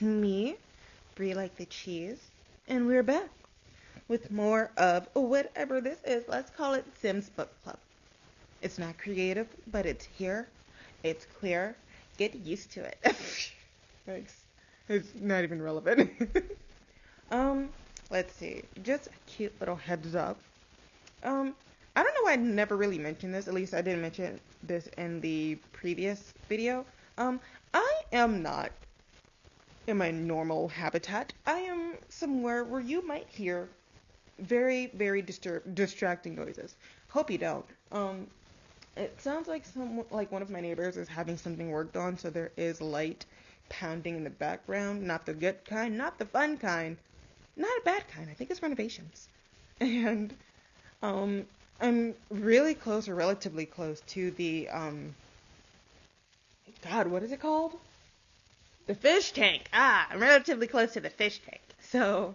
It's me, Brie like the cheese, and we're back with more of whatever this is. Let's call it Sims Book Club. It's not creative, but it's here. It's clear. Get used to it. Thanks. It's not even relevant. um, let's see. Just a cute little heads up. I don't know why I never really mentioned this. At least I didn't mention this in the previous video. I am not in my normal habitat. I am somewhere where you might hear very, very distracting noises. Hope you don't. It sounds like like one of my neighbors is having something worked on, so there is light pounding in the background. Not the good kind, not the fun kind, not a bad kind. I think it's renovations. And I'm really close, or relatively close, to the God, what is it called? The fish tank. I'm relatively close to the fish tank. So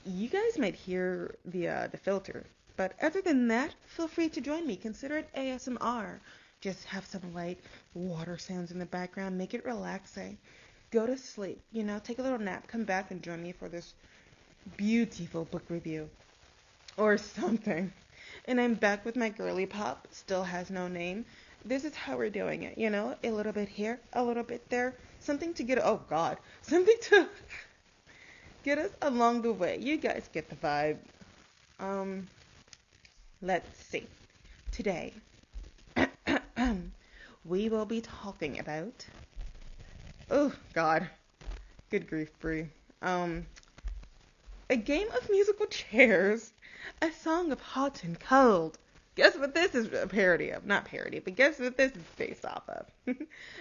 you guys might hear the filter. But other than that, feel free to join me. Consider it ASMR. Just have some light water sounds in the background. Make it relaxing. Go to sleep. Take a little nap. Come back and join me for this beautiful book review. Or something. And I'm back with my girly pop. Still has no name. This is how we're doing it. A little bit here, a little bit there. Something to get, oh God. Something to get us along the way. You guys get the vibe. Let's see. Today, we will be talking about, oh God, good grief, Brie. A game of musical chairs, a song of hot and cold. Guess what this is a parody of? Not parody, but guess what this is based off of?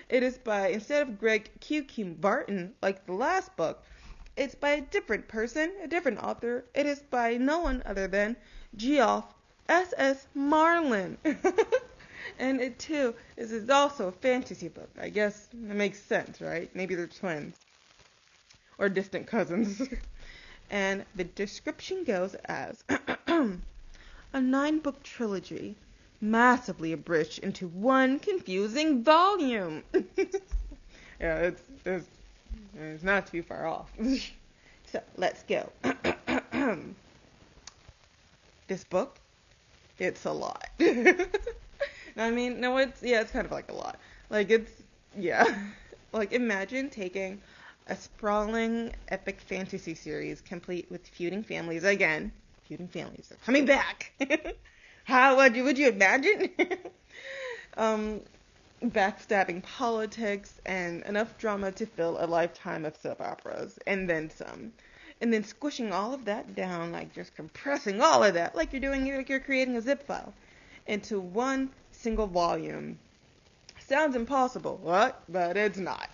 It is by, instead of Greg Q. Barton, like the last book, it's by a different person, a different author. It is by no one other than Geoff S.S. Marlin. And it too is also a fantasy book. I guess that makes sense, right? Maybe they're twins. Or distant cousins. And the description goes as a 9-book trilogy, massively abridged into one confusing volume. Yeah, it's not too far off. So let's go. This book, it's a lot. It's kind of like a lot. Like imagine taking a sprawling epic fantasy series complete with feuding families again. Feuding families are coming back. How would you imagine? Backstabbing politics and enough drama to fill a lifetime of soap operas, and then some. And then squishing all of that down, like just compressing all of that, like you're creating a zip file, into one single volume. Sounds impossible, what? But it's not.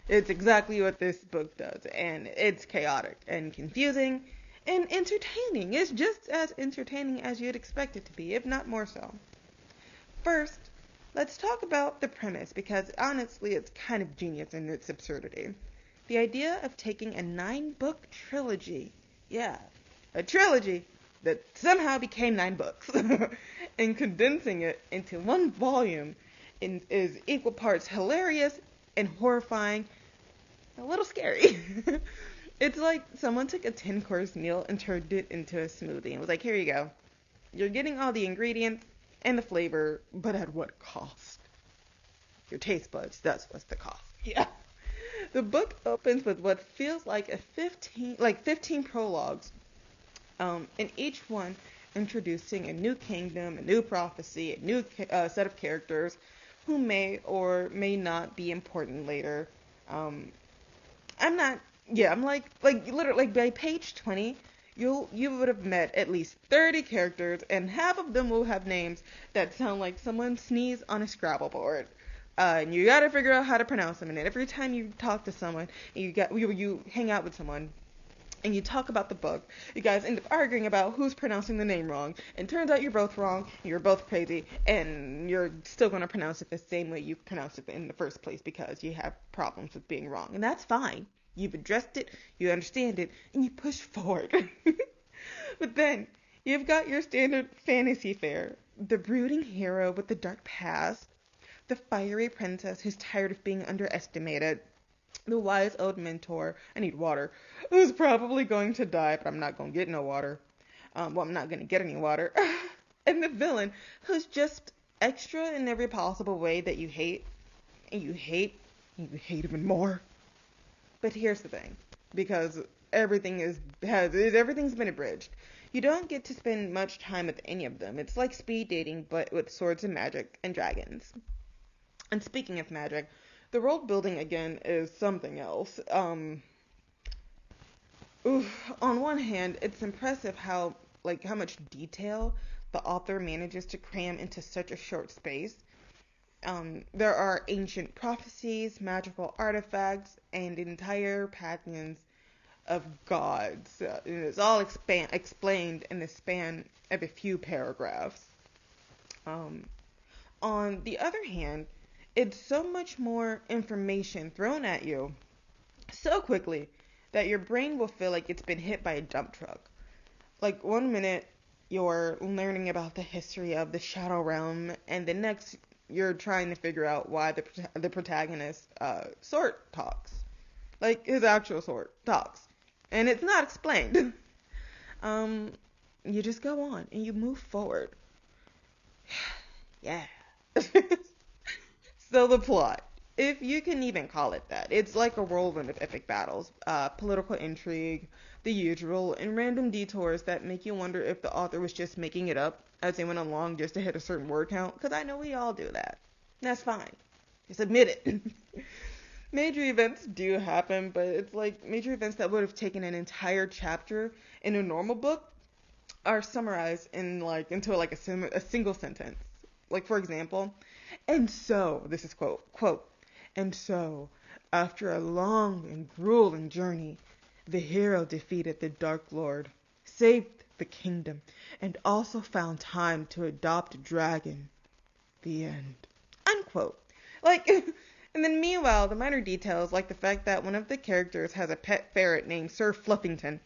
It's exactly what this book does, and it's chaotic and confusing and entertaining. It's just as entertaining as you'd expect it to be, if not more so. First, let's talk about the premise, because honestly, it's kind of genius in its absurdity. The idea of taking a 9-book trilogy, a trilogy that somehow became 9 books, and condensing it into one volume is equal parts hilarious and horrifying, a little scary. It's like someone took a 10-course meal and turned it into a smoothie and was like, here you go. You're getting all the ingredients and the flavor, but at what cost? Your taste buds, that's what's the cost. Yeah. The book opens with what feels like 15 prologues, and each one introducing a new kingdom, a new prophecy, a new set of characters who may or may not be important later. I'm literally by page 20, you would have met at least 30 characters, and half of them will have names that sound like someone sneezed on a Scrabble board. And you gotta figure out how to pronounce them. And every time you talk to someone, and you hang out with someone, and you talk about the book, you guys end up arguing about who's pronouncing the name wrong. And turns out you're both wrong, and you're both crazy, and you're still gonna pronounce it the same way you pronounced it in the first place because you have problems with being wrong. And that's fine. You've addressed it, you understand it, and you push forward. But then, you've got your standard fantasy fare. The brooding hero with the dark past, the fiery princess who's tired of being underestimated, The wise old mentor, I need water, who's probably going to die, but I'm not going to get no water. I'm not going to get any water. And the villain, who's just extra in every possible way that you hate, and you hate even more. But here's the thing, because everything's been abridged. You don't get to spend much time with any of them. It's like speed dating, but with swords and magic and dragons. And speaking of magic, the world building again is something else. On one hand, it's impressive how much detail the author manages to cram into such a short space. There are ancient prophecies, magical artifacts, and entire pantheons of gods. And it's all explained in the span of a few paragraphs. Um, on the other hand, it's so much more information thrown at you so quickly that your brain will feel like it's been hit by a dump truck. Like one minute you're learning about the history of the Shadow Realm, and the next you're trying to figure out why the protagonist sword talks, like his actual sword talks, and it's not explained. You just go on and you move forward. Yeah. So the plot, if you can even call it that, it's like a whirlwind of epic battles, political intrigue, the usual, and random detours that make you wonder if the author was just making it up as they went along just to hit a certain word count, because I know we all do that. That's fine. Just admit it. Major events do happen, but it's like major events that would have taken an entire chapter in a normal book are summarized in a single sentence. Like for example, and so, this is quote, and so, after a long and grueling journey, the hero defeated the Dark Lord, saved the kingdom, and also found time to adopt a dragon. The end. Unquote. Like, and then meanwhile, the minor details, like the fact that one of the characters has a pet ferret named Sir Fluffington,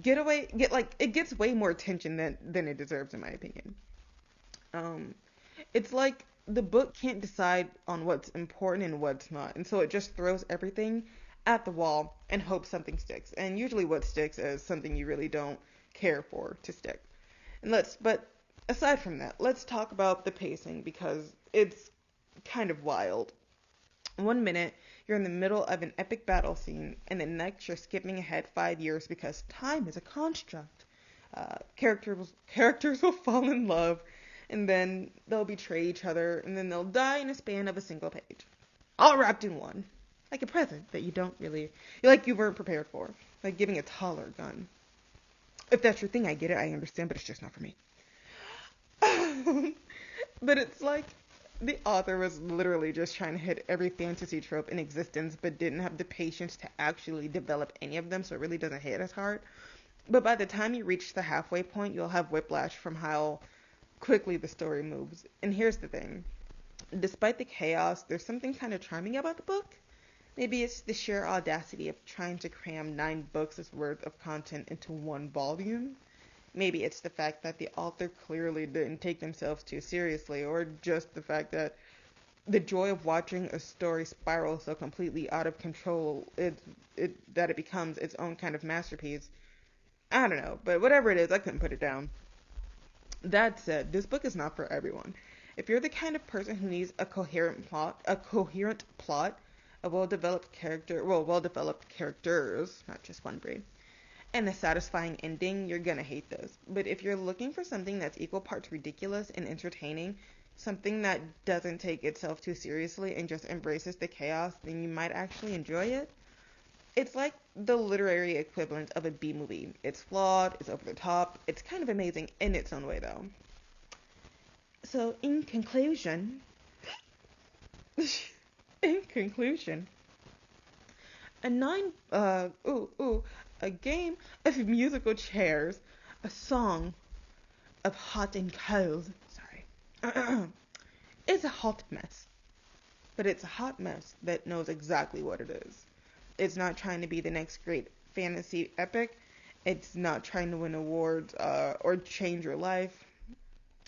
it gets way more attention than it deserves, in my opinion. It's like the book can't decide on what's important and what's not, and so it just throws everything at the wall and hopes something sticks. And usually what sticks is something you really don't care for to stick. But aside from that, let's talk about the pacing, because it's kind of wild. One minute you're in the middle of an epic battle scene, and the next you're skipping ahead 5 years because time is a construct. Characters will fall in love, and then they'll betray each other, and then they'll die in a span of a single page. All wrapped in one. Like a present that you weren't prepared for. Like giving a toddler a gun. If that's your thing, I get it, I understand, but it's just not for me. But it's like the author was literally just trying to hit every fantasy trope in existence, but didn't have the patience to actually develop any of them, so it really doesn't hit as hard. But by the time you reach the halfway point, you'll have whiplash from how quickly the story moves. And here's the thing. Despite the chaos, there's something kind of charming about the book. Maybe it's the sheer audacity of trying to cram 9 books' worth of content into one volume. Maybe it's the fact that the author clearly didn't take themselves too seriously, or just the fact that the joy of watching a story spiral so completely out of control that it becomes its own kind of masterpiece. I don't know, but whatever it is, I couldn't put it down. That said, this book is not for everyone. If you're the kind of person who needs a coherent plot, a well-developed characters, not just one brain, and a satisfying ending, you're gonna hate this. But if you're looking for something that's equal parts ridiculous and entertaining, something that doesn't take itself too seriously and just embraces the chaos, then you might actually enjoy it. It's like the literary equivalent of a B-movie. It's flawed, it's over the top, it's kind of amazing in its own way though. So in conclusion, a nine, a game of musical chairs, a song of hot and cold, sorry, it's a hot mess. But it's a hot mess that knows exactly what it is. It's not trying to be the next great fantasy epic. It's not trying to win awards or change your life.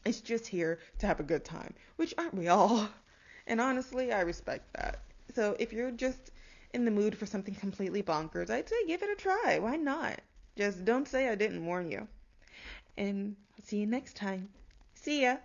It's just here to have a good time, which aren't we all? And honestly, I respect that. So if you're just in the mood for something completely bonkers, I'd say give it a try. Why not? Just don't say I didn't warn you. And I'll see you next time. See ya.